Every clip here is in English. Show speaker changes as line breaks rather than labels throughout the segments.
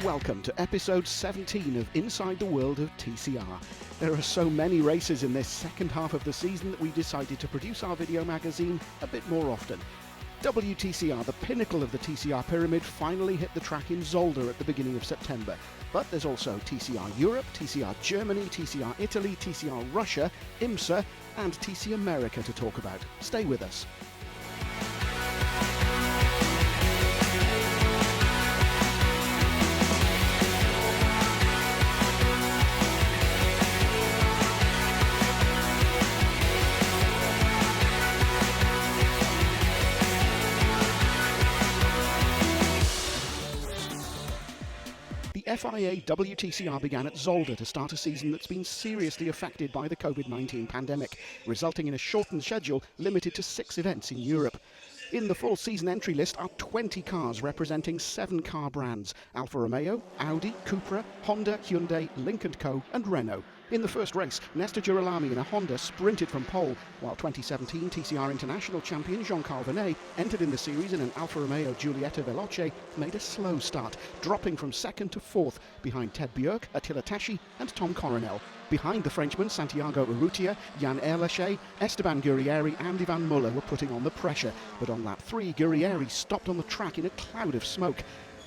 welcome to episode 17 of Inside the World of TCR. There are so many races in this second half of the season that we decided to produce our video magazine a bit more often. WTCR, the pinnacle of the TCR pyramid, finally hit the track in Zolder at the beginning of September. But there's also TCR Europe, TCR Germany, TCR Italy, TCR Russia, IMSA and TC America to talk about. Stay with us. The FIA WTCR began at Zolder to start a season that's been seriously affected by the COVID-19 pandemic, resulting in a shortened schedule limited to 6 events in Europe. In the full season entry list are 20 cars representing 7 car brands: Alfa Romeo, Audi, Cupra, Honda, Hyundai, Lynk & Co and Renault. In the first race, Nesta Girolami in a Honda sprinted from pole, while 2017 TCR International champion Jean-Carl Vernet entered in the series in an Alfa Romeo Giulietta Veloce made a slow start, dropping from 2nd to 4th behind Ted Björk, Attila Taschi and Tom Coronel. Behind the Frenchman Santiago Urrutia, Jan Erlaché, Esteban Guerrieri and Ivan Muller were putting on the pressure, but on lap 3 Guerrieri stopped on the track in a cloud of smoke.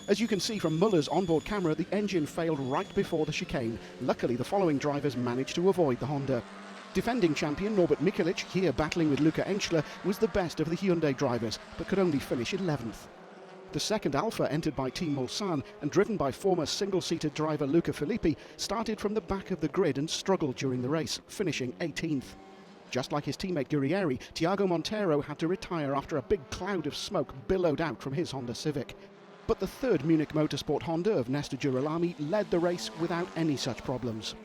As you can see from Muller's onboard camera, the engine failed right before the chicane. Luckily, the following drivers managed to avoid the Honda. Defending champion Norbert Mikelic, here battling with Luca Enschler, was the best of the Hyundai drivers, but could only finish 11th. The second Alfa, entered by Team Mulsanne and driven by former single-seated driver Luca Filippi, started from the back of the grid and struggled during the race, finishing 18th. Just like his teammate Guerrieri, Thiago Monteiro had to retire after a big cloud of smoke billowed out from his Honda Civic. But the third Munich Motorsport Honda of Nesta Girolami led the race without any such problems.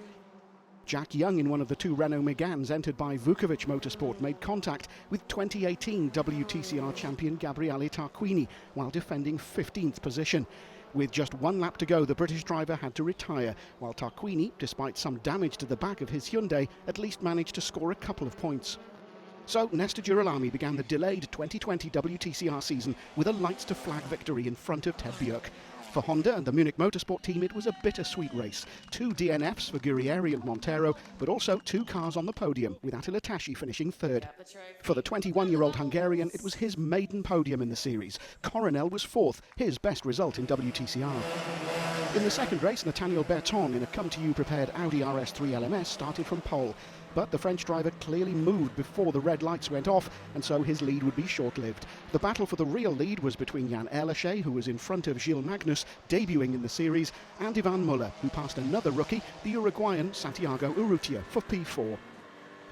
Jack Young in one of the 2 Renault Megans entered by Vukovic Motorsport made contact with 2018 WTCR champion Gabriele Tarquini while defending 15th position. With just 1 lap to go, the British driver had to retire, while Tarquini, despite some damage to the back of his Hyundai, at least managed to score a couple of points. So Nesta Girolami began the delayed 2020 WTCR season with a lights-to-flag victory in front of Ted Björk. For Honda and the Munich Motorsport team, it was a bittersweet race. 2 DNFs for Guerrieri and Monteiro, but also 2 cars on the podium, with Attila Taschi finishing 3rd. For the 21-year-old Hungarian, it was his maiden podium in the series. Coronel was 4th, his best result in WTCR. In the second race, Nathaniel Berton in a come-to-you prepared Audi RS3 LMS started from pole. But the French driver clearly moved before the red lights went off, and so his lead would be short-lived. The battle for the real lead was between Jan Erlaché, who was in front of Gilles Magnus, debuting in the series, and Ivan Muller, who passed another rookie, the Uruguayan Santiago Urrutia, for P4.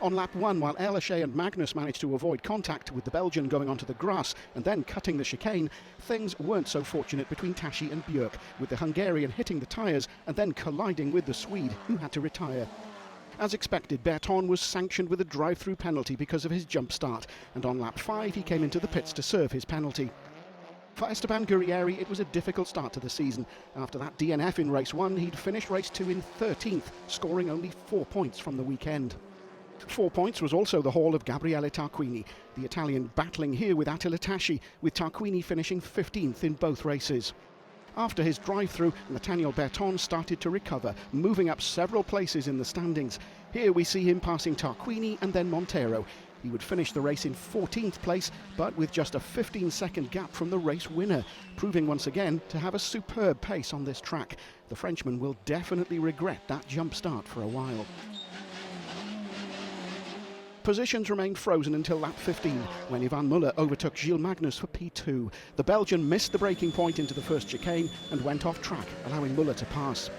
On lap 1, while Erlaché and Magnus managed to avoid contact with the Belgian going onto the grass and then cutting the chicane, things weren't so fortunate between Taschi and Björk, with the Hungarian hitting the tyres and then colliding with the Swede, who had to retire. As expected, Berton was sanctioned with a drive-through penalty because of his jump start, and on lap 5 he came into the pits to serve his penalty. For Esteban Guerrieri, it was a difficult start to the season. After that DNF in race 1, he'd finished race 2 in 13th, scoring only 4 points from the weekend. 4 points was also the haul of Gabriele Tarquini, the Italian battling here with Attila Taschi, with Tarquini finishing 15th in both races. After his drive-through, Nathaniel Berton started to recover, moving up several places in the standings. Here we see him passing Tarquini and then Monteiro. He would finish the race in 14th place, but with just a 15-second gap from the race winner, proving once again to have a superb pace on this track. The Frenchman will definitely regret that jump start for a while. Positions remained frozen until lap 15, when Ivan Muller overtook Gilles Magnus for P2. The Belgian missed the braking point into the first chicane and went off track, allowing Muller to pass.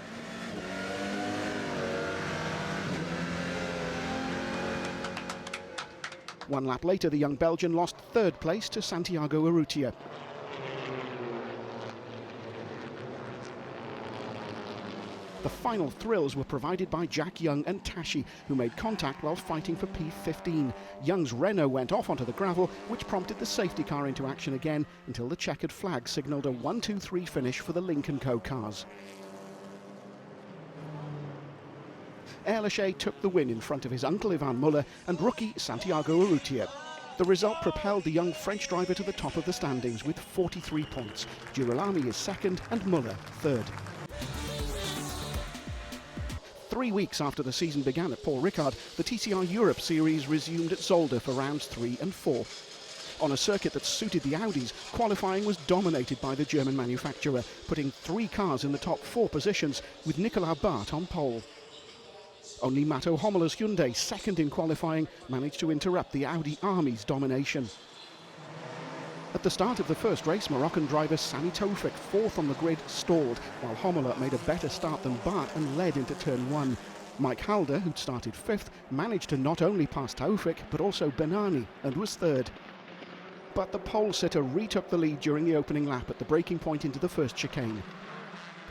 One lap later, the young Belgian lost 3rd place to Santiago Urrutia. The final thrills were provided by Jack Young and Taschi, who made contact while fighting for P15. Young's Renault went off onto the gravel, which prompted the safety car into action again until the checkered flag signalled a 1-2-3 finish for the Lynk & Co cars. Erlaché took the win in front of his uncle Ivan Muller and rookie Santiago Urrutia. The result propelled the young French driver to the top of the standings with 43 points. Girolami is 2nd and Muller 3rd. 3 weeks after the season began at Paul Ricard, the TCR Europe series resumed at Zolder for rounds 3 and 4. On a circuit that suited the Audis, qualifying was dominated by the German manufacturer, putting 3 cars in the top 4 positions, with Nicolas Barth on pole. Only Matto Homola's Hyundai, second in qualifying, managed to interrupt the Audi Army's domination. At the start of the first race, Moroccan driver Sami Taoufik, fourth on the grid, stalled, while Homola made a better start than Barth and led into turn 1. Mike Halder, who'd started 5th, managed to not only pass Taoufik, but also Benani, and was 3rd. But the pole sitter retook the lead during the opening lap at the breaking point into the first chicane.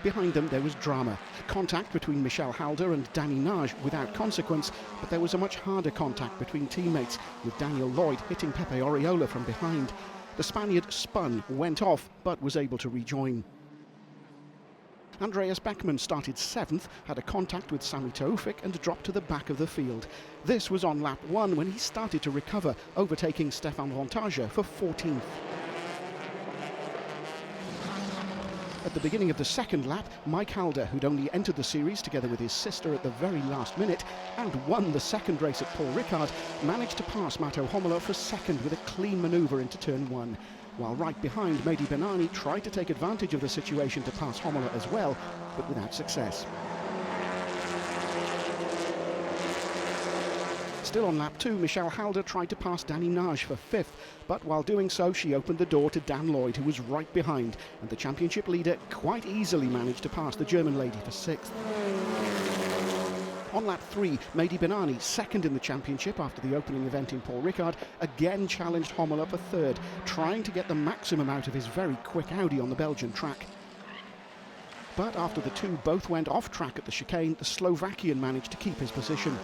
Behind them there was drama. Contact between Michel Halder and Danny Nage without consequence, but there was a much harder contact between teammates, with Daniel Lloyd hitting Pepe Oriola from behind. The Spaniard spun, went off, but was able to rejoin. Andreas Beckmann started 7th, had a contact with Sami Taoufik and dropped to the back of the field. This was on lap 1 when he started to recover, overtaking Stefan Vontage for 14th. At the beginning of the second lap, Mike Halder, who'd only entered the series together with his sister at the very last minute and won the second race at Paul Ricard, managed to pass Matto Homola for 2nd with a clean manoeuvre into turn 1. While right behind, Mehdi Benani tried to take advantage of the situation to pass Homola as well, but without success. Still on lap 2, Michel Halder tried to pass Danny Nage for 5th, but while doing so, she opened the door to Dan Lloyd, who was right behind, and the championship leader quite easily managed to pass the German lady for 6th. On lap 3, Mehdi Benani, 2nd in the championship after the opening event in Paul Ricard, again challenged Homola for 3rd, trying to get the maximum out of his very quick Audi on the Belgian track. But after the two both went off track at the chicane, the Slovakian managed to keep his position.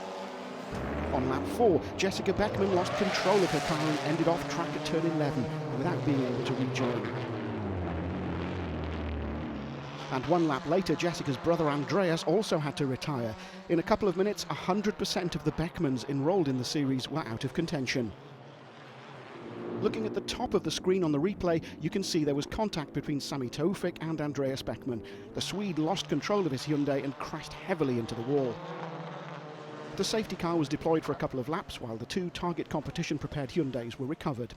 On lap 4, Jessica Beckman lost control of her car and ended off track at turn 11 without being able to rejoin. And 1 lap later, Jessica's brother Andreas also had to retire. In a couple of minutes, 100% of the Beckmans enrolled in the series were out of contention. Looking at the top of the screen on the replay, you can see there was contact between Sami Taoufik and Andreas Beckman. The Swede lost control of his Hyundai and crashed heavily into the wall. The safety car was deployed for a couple of laps while the 2 target competition prepared Hyundais were recovered.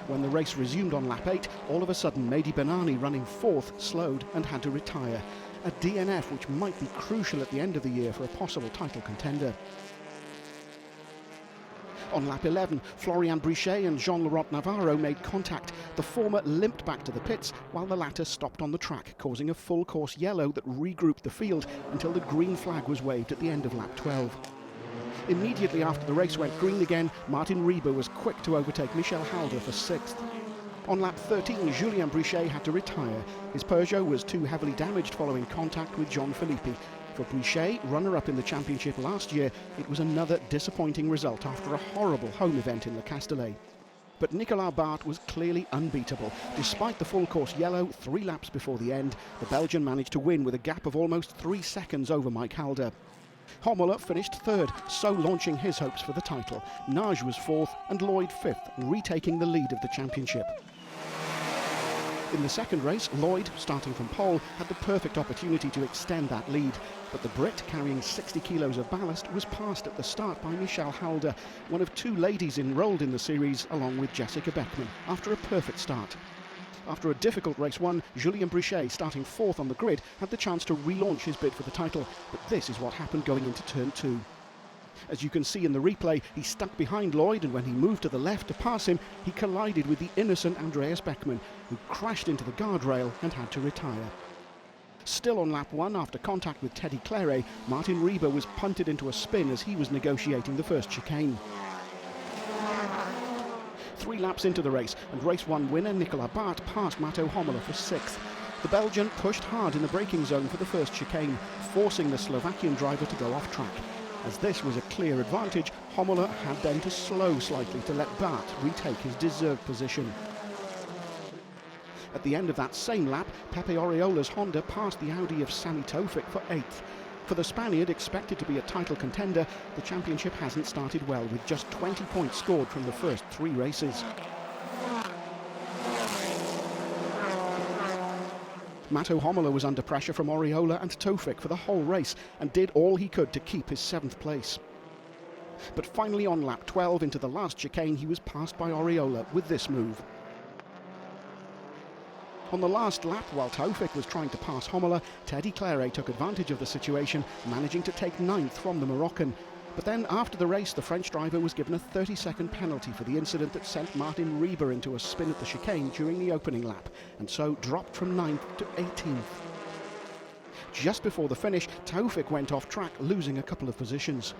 When the race resumed on lap 8, all of a sudden Mehdi Benani, running 4th, slowed and had to retire. A DNF which might be crucial at the end of the year for a possible title contender. On lap 11, Florian Brichet and Jean-Laurent Navarro made contact. The former limped back to the pits, while the latter stopped on the track, causing a full course yellow that regrouped the field until the green flag was waved at the end of lap 12. Immediately after the race went green again, Martin Rieber was quick to overtake Michel Halder for 6th. On lap 13, Julien Brichet had to retire. His Peugeot was too heavily damaged following contact with John Filippi. For Brichet, runner-up in the championship last year, it was another disappointing result after a horrible home event in Le Castellet. But Nicolas Barth was clearly unbeatable. Despite the full course yellow, 3 laps before the end, the Belgian managed to win with a gap of almost 3 seconds over Mike Halder. Homola finished 3rd, so launching his hopes for the title. Nage was 4th and Lloyd 5th, retaking the lead of the championship. In the second race, Lloyd, starting from pole, had the perfect opportunity to extend that lead, but the Brit, carrying 60 kilos of ballast, was passed at the start by Michel Halder, one of 2 ladies enrolled in the series, along with Jessica Beckman, after a perfect start. After a difficult race 1, Julien Brichet, starting 4th on the grid, had the chance to relaunch his bid for the title, but this is what happened going into turn 2. As you can see in the replay, he stuck behind Lloyd, and when he moved to the left to pass him, he collided with the innocent Andreas Beckman, who crashed into the guardrail and had to retire. Still on lap 1, after contact with Teddy Claret, Martin Rieber was punted into a spin as he was negotiating the first chicane. 3 laps into the race, and race 1 winner Nicolas Barth passed Matto Homola for 6th. The Belgian pushed hard in the braking zone for the first chicane, forcing the Slovakian driver to go off track. As this was a clear advantage, Homola had then to slow slightly to let Barth retake his deserved position. At the end of that same lap, Pepe Oriola's Honda passed the Audi of Sami Taoufik for 8th. For the Spaniard, expected to be a title contender, the championship hasn't started well, with just 20 points scored from the first 3 races. Matto Homola was under pressure from Oriola and Tofik for the whole race and did all he could to keep his 7th place. But finally on lap 12 into the last chicane he was passed by Oriola with this move. On the last lap, while Tofik was trying to pass Homola, Teddy Claret took advantage of the situation, managing to take 9th from the Moroccan. But then after the race, the French driver was given a 30-second penalty for the incident that sent Martin Rieber into a spin at the chicane during the opening lap, and so dropped from 9th to 18th. Just before the finish, Tofik went off track, losing a couple of positions.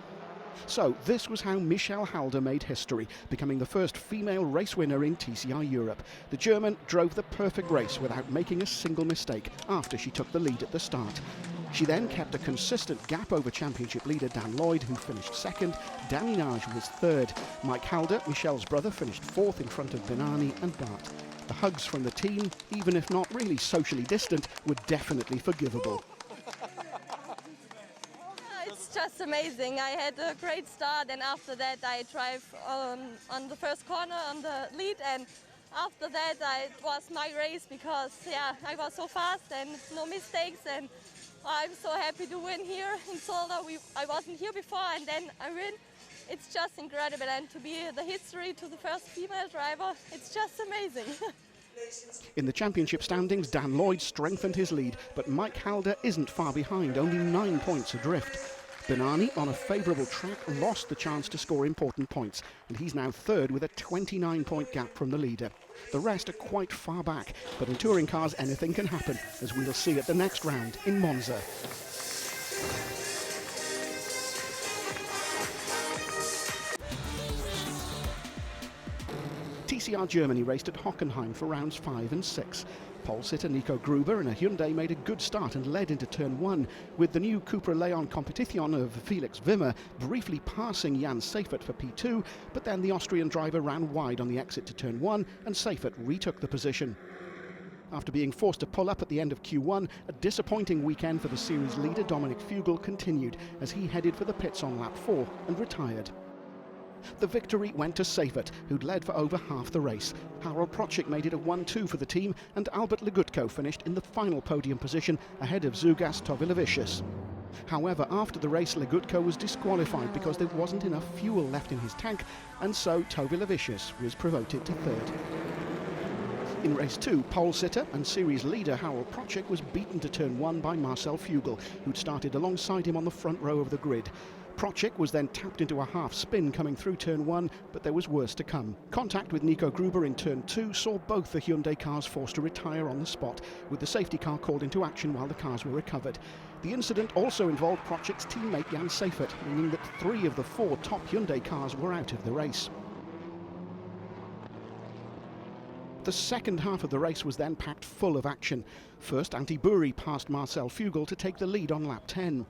So this was how Michelle Halder made history, becoming the first female race winner in TCR Europe. The German drove the perfect race without making a single mistake after she took the lead at the start. She then kept a consistent gap over championship leader Dan Lloyd, who finished 2nd. Danny Nage was 3rd. Mike Halder, Michelle's brother, finished 4th in front of Benani and Bart. The hugs from the team, even if not really socially distant, were definitely forgivable.
It's just amazing. I had a great start, and after that I drive on the first corner on the lead, and after that it was my race because I was so fast and no mistakes, and I'm so happy to win here in Zolder. I wasn't here before and then I win. It's just incredible, and to be the history to the first female driver, it's just amazing.
In the championship standings, Dan Lloyd strengthened his lead, but Mike Halder isn't far behind, only 9 points adrift. Benani, on a favourable track, lost the chance to score important points, and he's now 3rd with a 29-point gap from the leader. The rest are quite far back, but in touring cars anything can happen, as we'll see at the next round in Monza. TCR Germany raced at Hockenheim for rounds 5 and 6. Pole sitter Nico Gruber in a Hyundai made a good start and led into turn 1, with the new Cupra Leon Competition of Felix Wimmer briefly passing Jan Seifert for P2, but then the Austrian driver ran wide on the exit to turn 1 and Seifert retook the position. After being forced to pull up at the end of Q1, a disappointing weekend for the series leader Dominic Fugel continued as he headed for the pits on lap 4 and retired. The victory went to Seifert, who'd led for over half the race. Harold Procik made it a 1-2 for the team, and Albert Legutko finished in the final podium position ahead of Zeugas Tovilavicius. However, after the race, Legutko was disqualified because there wasn't enough fuel left in his tank, and so Tovilavicius was promoted to 3rd. In race 2, pole sitter and series leader Harold Procik was beaten to turn 1 by Marcel Fugel, who'd started alongside him on the front row of the grid. Procik was then tapped into a half spin coming through turn 1, but there was worse to come. Contact with Nico Gruber in turn 2 saw both the Hyundai cars forced to retire on the spot, with the safety car called into action while the cars were recovered. The incident also involved Procik's teammate Jan Seifert, meaning that 3 of the 4 top Hyundai cars were out of the race. The second half of the race was then packed full of action. First, Antti Buri passed Marcel Fugel to take the lead on lap 10.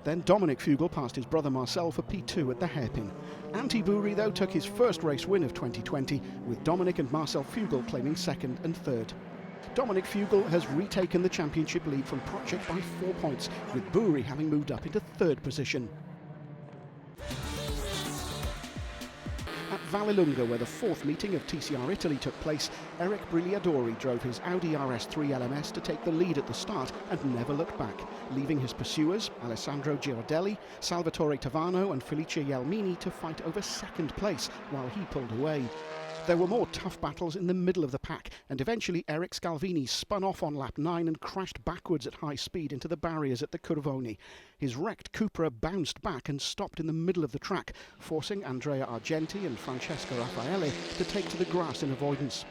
Then Dominic Fugel passed his brother Marcel for P2 at the hairpin. Antti Buri, though, took his first race win of 2020, with Dominic and Marcel Fugel claiming 2nd and 3rd. Dominic Fugel has retaken the championship lead from Procik by 4 points, with Buri having moved up into 3rd position. At Vallelunga, where the 4th meeting of TCR Italy took place, Eric Brigliadori drove his Audi RS3 LMS to take the lead at the start and never looked back, leaving his pursuers, Alessandro Girardelli, Salvatore Tavano and Felice Jelmini, to fight over 2nd place while he pulled away. There were more tough battles in the middle of the pack, and eventually Eric Scalvini spun off on lap 9 and crashed backwards at high speed into the barriers at the Curvoni. His wrecked Cupra bounced back and stopped in the middle of the track, forcing Andrea Argenti and Francesco Raffaele to take to the grass in avoidance.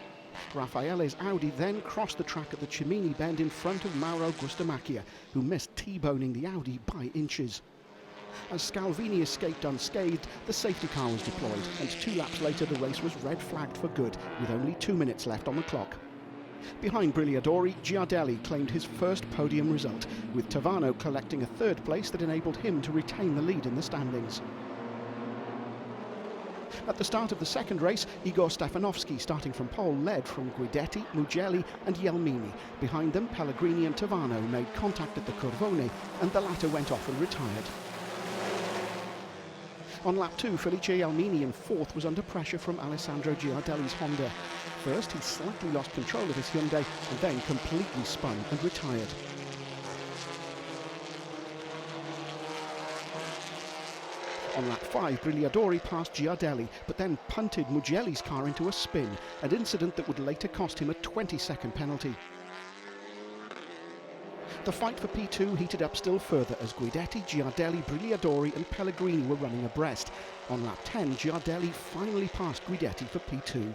Raffaele's Audi then crossed the track at the Cimini bend in front of Mauro Gustamacchia, who missed T-boning the Audi by inches. As Scalvini escaped unscathed, the safety car was deployed, and 2 laps later the race was red flagged for good, with only 2 minutes left on the clock. Behind Brigliadori, Giardelli claimed his first podium result, with Tavano collecting a 3rd place that enabled him to retain the lead in the standings. At the start of the second race, Igor Stefanovski, starting from pole, led from Guidetti, Mugelli and Jelmini. Behind them, Pellegrini and Tavano made contact at the Curvone, and the latter went off and retired. On lap 2, Felice Almini in fourth was under pressure from Alessandro Giardelli's Honda. First, he slightly lost control of his Hyundai and then completely spun and retired. On lap 5, Brigliadori passed Giardelli, but then punted Mugelli's car into a spin, an incident that would later cost him a 20-second penalty. The fight for P2 heated up still further as Guidetti, Giardelli, Brigliadori and Pellegrini were running abreast. On lap 10, Giardelli finally passed Guidetti for P2.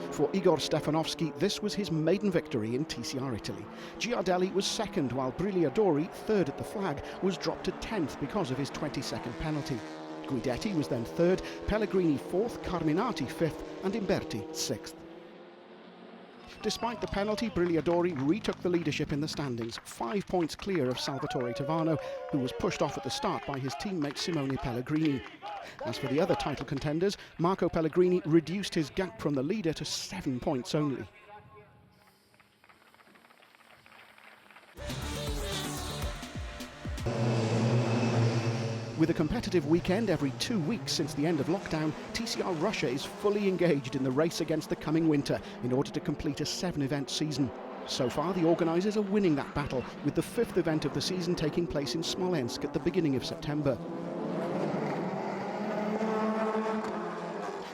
For Igor Stefanovski, this was his maiden victory in TCR Italy. Giardelli was second, while Brigliadori, third at the flag, was dropped to 10th because of his 20-second penalty. Guidetti was then third, Pellegrini fourth, Carminati fifth and Imberti sixth. Despite the penalty, Brigliadori retook the leadership in the standings, 5 points clear of Salvatore Tavano, who was pushed off at the start by his teammate Simone Pellegrini. As for the other title contenders, Marco Pellegrini reduced his gap from the leader to 7 points only. With a competitive weekend every 2 weeks since the end of lockdown, TCR Russia is fully engaged in the race against the coming winter in order to complete a 7-event season. So far, the organisers are winning that battle, with the 5th event of the season taking place in Smolensk at the beginning of September.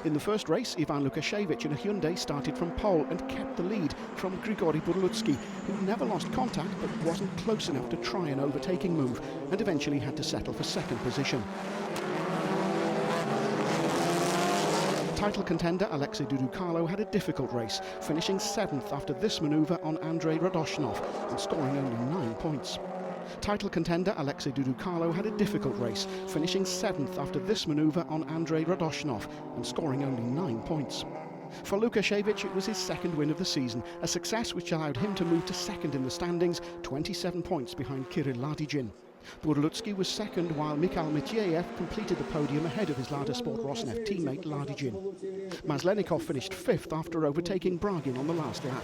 In the first race, Ivan Lukashevich in a Hyundai started from pole and kept the lead from Grigory Burlutsky, who never lost contact but wasn't close enough to try an overtaking move and eventually had to settle for second position. Title contender Alexei Dudukalo had a difficult race, finishing 7th after this manoeuvre on Andrei Radoshnov and scoring only 9 points. Title contender Alexei Dudukalo had a difficult race, finishing 7th after this manoeuvre on Andrei Radoshnov and scoring only 9 points. For Lukashevich, it was his second win of the season, a success which allowed him to move to second in the standings, 27 points behind Kirill Ladijin. Burlutsky was second, while Mikhail Mityev completed the podium ahead of his Lada Sport Rosneft teammate Ladijin. Maslenikov finished 5th after overtaking Bragin on the last lap.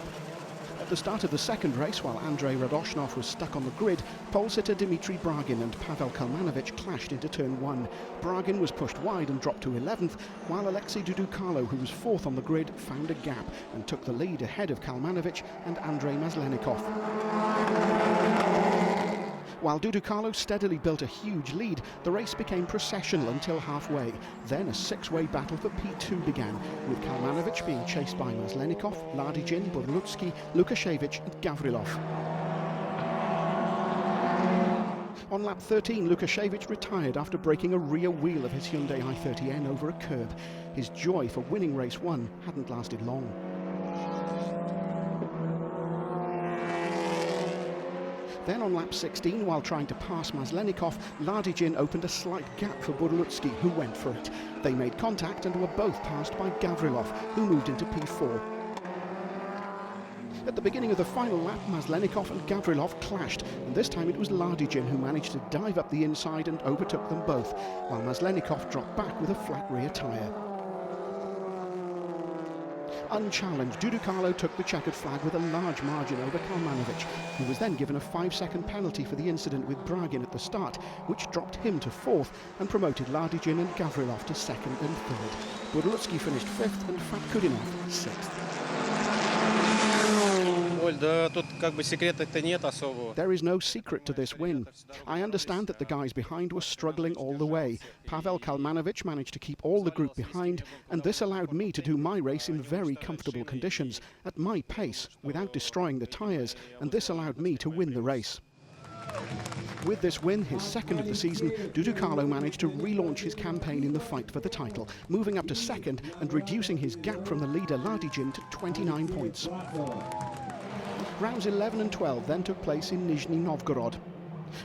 At the start of the second race, while Andrei Radoshnov was stuck on the grid, pole sitter Dmitry Bragin and Pavel Kalmanovich clashed into turn 1. Bragin was pushed wide and dropped to 11th, while Alexei Dudukalo, who was 4th on the grid, found a gap and took the lead ahead of Kalmanovich and Andrei Maslenikov. While Dudukalo steadily built a huge lead, the race became processional until halfway. Then a 6-way battle for P2 began, with Kalmanovich being chased by Maslenikov, Ladijin, Burlutsky, Lukashevich and Gavrilov. On lap 13, Lukashevich retired after breaking a rear wheel of his Hyundai i30N over a curb. His joy for winning race 1 hadn't lasted long. Then on lap 16, while trying to pass Maslenikov, Ladijin opened a slight gap for Burlutsky, who went for it. They made contact and were both passed by Gavrilov, who moved into P4. At the beginning of the final lap, Maslenikov and Gavrilov clashed, and this time it was Ladijin who managed to dive up the inside and overtook them both, while Maslenikov dropped back with a flat rear tyre. Unchallenged, Dudukalo took the checkered flag with a large margin over Kalmanovich, who was then given a 5-second penalty for the incident with Bragin at the start, which dropped him to 4th and promoted Ladijin and Gavrilov to 2nd and 3rd. Burlutsky finished 5th and Fatkudinov 6th. There is no secret to this win. I understand that the guys behind were struggling all the way. Pavel Kalmanovich managed to keep all the group behind, and this allowed me to do my race in very comfortable conditions, at my pace, without destroying the tyres, and this allowed me to win the race. With this win, his second of the season, Dudukalo managed to relaunch his campaign in the fight for the title, moving up to 2nd and reducing his gap from the leader Ladijin to 29 points. Rounds 11 and 12 then took place in Nizhny Novgorod.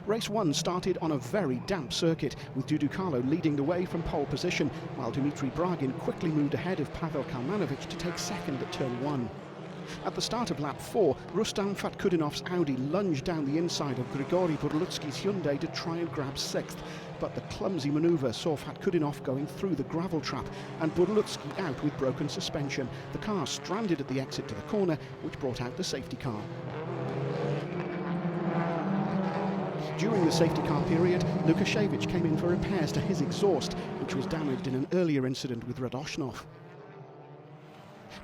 Race 1 started on a very damp circuit, with Dudukalo leading the way from pole position, while Dmitry Bragin quickly moved ahead of Pavel Kalmanovich to take 2nd at turn 1. At the start of lap 4, Rustam Fatkudinov's Audi lunged down the inside of Grigory Burlutsky's Hyundai to try and grab 6th, but the clumsy manoeuvre saw Fatkudinov going through the gravel trap and Burlutsky out with broken suspension. The car stranded at the exit to the corner, which brought out the safety car. During the safety car period, Lukashevich came in for repairs to his exhaust, which was damaged in an earlier incident with Radoshnov.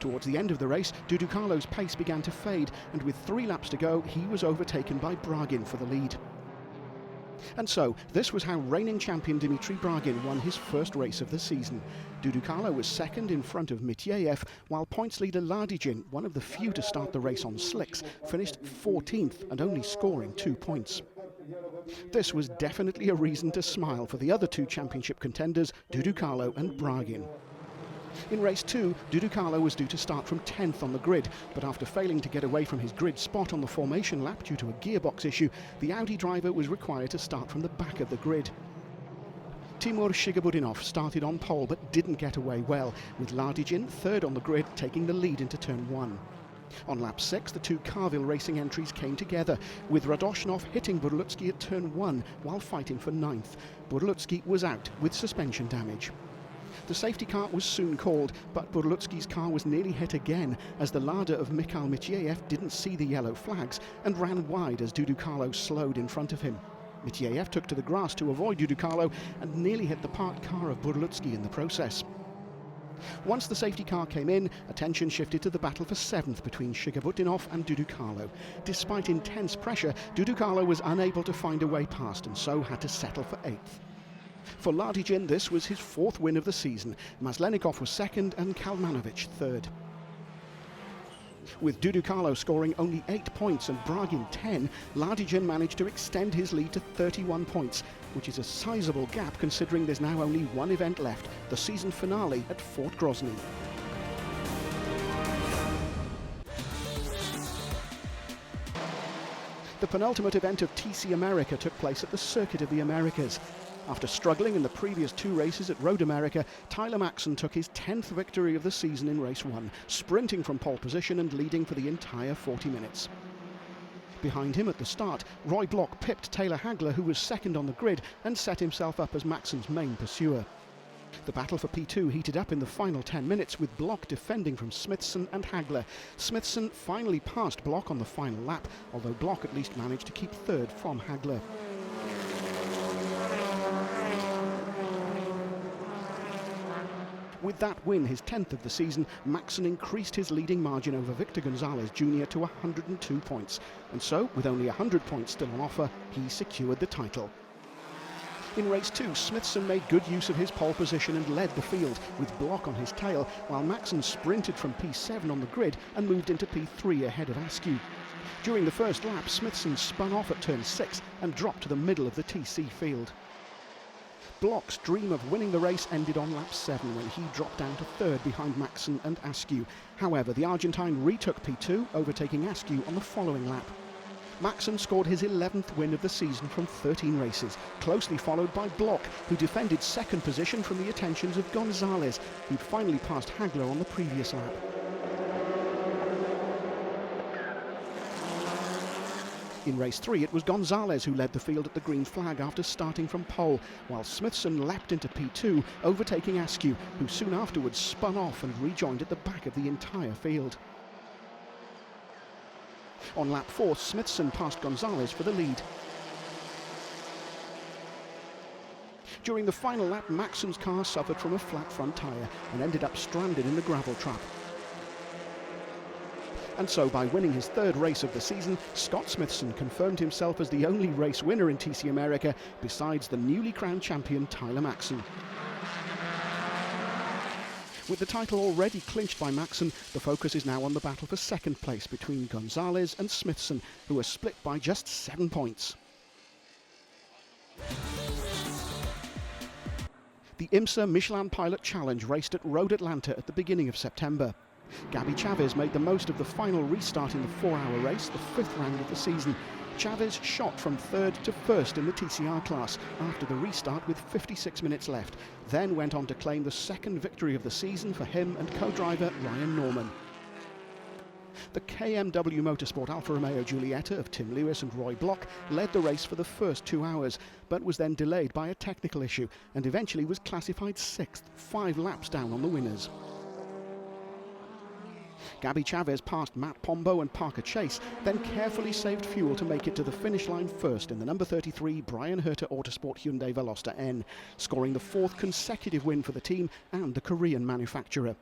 Towards the end of the race, Duducarlo's pace began to fade, and with 3 laps to go, he was overtaken by Bragin for the lead. And so, this was how reigning champion Dmitry Bragin won his first race of the season. Duducarlo was second in front of Mityev, while points leader Ladygin, one of the few to start the race on slicks, finished 14th and only scoring 2 points. This was definitely a reason to smile for the other 2 championship contenders, Duducarlo and Bragin. In race 2, Duducarlo was due to start from 10th on the grid, but after failing to get away from his grid spot on the formation lap due to a gearbox issue, the Audi driver was required to start from the back of the grid. Timur Shigabudinov started on pole but didn't get away well, with Ladygin third on the grid taking the lead into turn 1. On lap 6, the 2 Carville racing entries came together, with Radoshnov hitting Burlutsky at turn 1 while fighting for 9th. Burlutsky was out with suspension damage. The safety car was soon called, but Burlutsky's car was nearly hit again as the Lada of Mikhail Mityev didn't see the yellow flags and ran wide as Duducarlo slowed in front of him. Mityev took to the grass to avoid Duducarlo and nearly hit the parked car of Burlutsky in the process. Once the safety car came in, attention shifted to the battle for 7th between Shigabutinov and Duducarlo. Despite intense pressure, Duducarlo was unable to find a way past and so had to settle for 8th. For Ladygin, this was his 4th win of the season. Maslenikov was 2nd and Kalmanovic 3rd. With Duducarlo scoring only 8 points and Bragin 10, Ladygin managed to extend his lead to 31 points, which is a sizable gap considering there's now only 1 event left, the season finale at Fort Grozny. The penultimate event of TC America took place at the Circuit of the Americas. After struggling in the previous 2 races at Road America, Tyler Maxson took his 10th victory of the season in race 1, sprinting from pole position and leading for the entire 40 minutes. Behind him at the start, Roy Block pipped Taylor Hagler, who was 2nd on the grid, and set himself up as Maxson's main pursuer. The battle for P2 heated up in the final 10 minutes, with Block defending from Smithson and Hagler. Smithson finally passed Block on the final lap, although Block at least managed to keep 3rd from Hagler. With that win, his 10th of the season, Maxson increased his leading margin over Victor Gonzalez Jr. to 102 points. And so, with only 100 points still on offer, he secured the title. In race 2, Smithson made good use of his pole position and led the field, with Block on his tail, while Maxson sprinted from P7 on the grid and moved into P3 ahead of Askew. During the first lap, Smithson spun off at turn 6 and dropped to the middle of the TC field. Block's dream of winning the race ended on lap 7 when he dropped down to 3rd behind Maxson and Askew. However, the Argentine retook P2, overtaking Askew on the following lap. Maxson scored his 11th win of the season from 13 races, closely followed by Block, who defended 2nd position from the attentions of Gonzalez, who'd finally passed Hagler on the previous lap. In race 3, it was Gonzalez who led the field at the green flag after starting from pole, while Smithson leapt into P2, overtaking Askew, who soon afterwards spun off and rejoined at the back of the entire field. On lap 4, Smithson passed Gonzalez for the lead. During the final lap, Maxson's car suffered from a flat front tyre and ended up stranded in the gravel trap. And so, by winning his 3rd race of the season, Scott Smithson confirmed himself as the only race winner in TC America, besides the newly crowned champion Tyler Maxson. With the title already clinched by Maxson, the focus is now on the battle for 2nd place between Gonzalez and Smithson, who are split by just 7 points. The IMSA Michelin Pilot Challenge raced at Road Atlanta at the beginning of September. Gabby Chavez made the most of the final restart in the 4-hour race, the 5th round of the season. Chavez shot from 3rd to 1st in the TCR class after the restart with 56 minutes left, then went on to claim the 2nd victory of the season for him and co-driver Ryan Norman. The KMW Motorsport Alfa Romeo Giulietta of Tim Lewis and Roy Block led the race for the first 2 hours, but was then delayed by a technical issue and eventually was classified 6th, 5 laps down on the winners. Gabby Chavez passed Matt Pombo and Parker Chase, then carefully saved fuel to make it to the finish line first in the number 33 Brian Herter Autosport Hyundai Veloster N, scoring the 4th consecutive win for the team and the Korean manufacturer.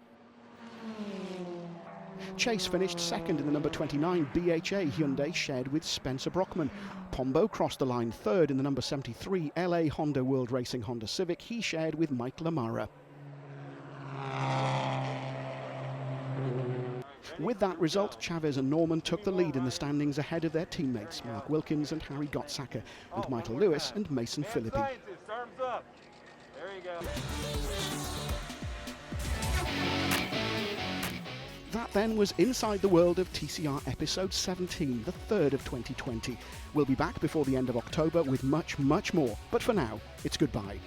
Chase finished second in the number 29 BHA Hyundai shared with Spencer Brockman. Pombo crossed the line third in the number 73 LA Honda World Racing Honda Civic he shared with Mike Lamara. With that result, Chavez and Norman took the lead in the standings ahead of their teammates Mark Wilkins and Harry Gottsacker, and Michael Lewis and Mason Philippi.
There you go.
That then was Inside the World of TCR episode 17, the 3rd of 2020. We'll be back before the end of October with much, much more. But for now, it's goodbye.